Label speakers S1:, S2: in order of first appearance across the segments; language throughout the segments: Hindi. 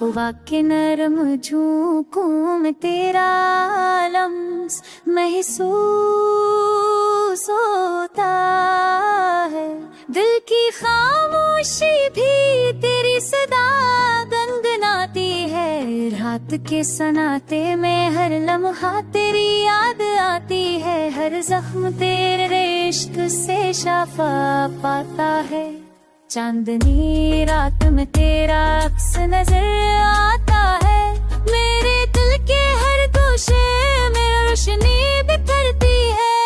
S1: हुआ के नरम झोंकों में तेरा लम्स महसूस होता है। दिल की खामोशी भी तेरी सदा गुनगुनाती है। रात के सन्नाटे में हर लम्हा तेरी याद आती है। हर जख्म तेरे इश्क से शफा पाता है। चांदनी रात में तेरा अक्स नजर आता है। मेरे दिल के हर गोशे में रोशनी बिखरती है।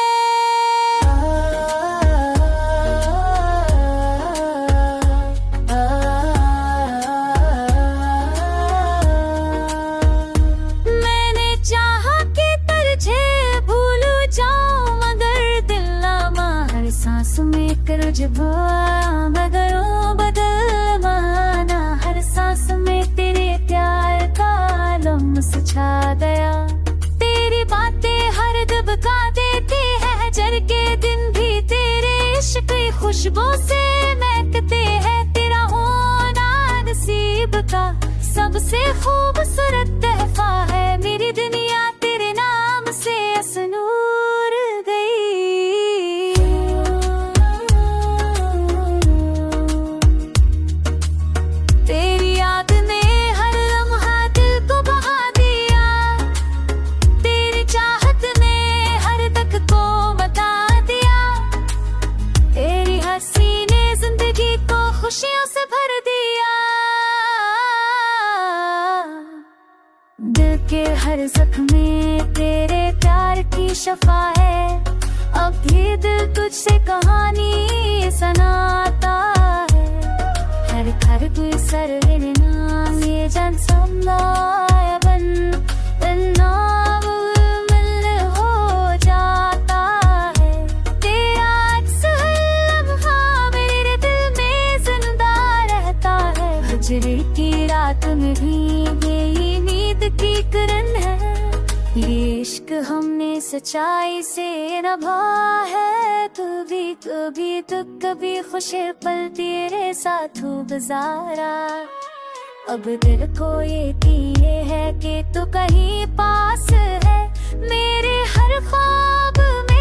S1: मैंने चाहा कि तुझे भूल जाऊं मगर दिल ना मान। हर सांस में कर मगर बदल माना। हर सांस में तेरे प्यार का लम्स छा गया। तेरी बातें हर दबका देती है। जर के दिन भी तेरे इश्क की खुशबू से महकते हैं। तेरा होना नसीब का सबसे खूबसूरत तोहफा है। मेरी दुनिया तेरे नाम से असनूर गई। तेरी याद ने हर लम्हा दिल को बहा दिया। तेरी चाहत ने हर तक को बता दिया। तेरी हंसी ने जिंदगी को खुशियों से भर दिया। दिल के हर जख्म में तेरे प्यार की शफा है। अब भी दिल तुझसे कहानी सुनाता है। हर घर कोई सर नाम ये जन समायबन नाम मिल हो जाता है। तेरा अक्स हर लम्हा मेरे दिल में जिंदा रहता है। हिजरी की रात में भी यही नींद की किरण है। ये इश्क हमने सच्चाई से निभाया है। तू भी कभी दुख कभी खुशी पल तेरे साथ गुजारा। अब दिल को ये है कि तू कहीं पास है। मेरे हर ख्वाब में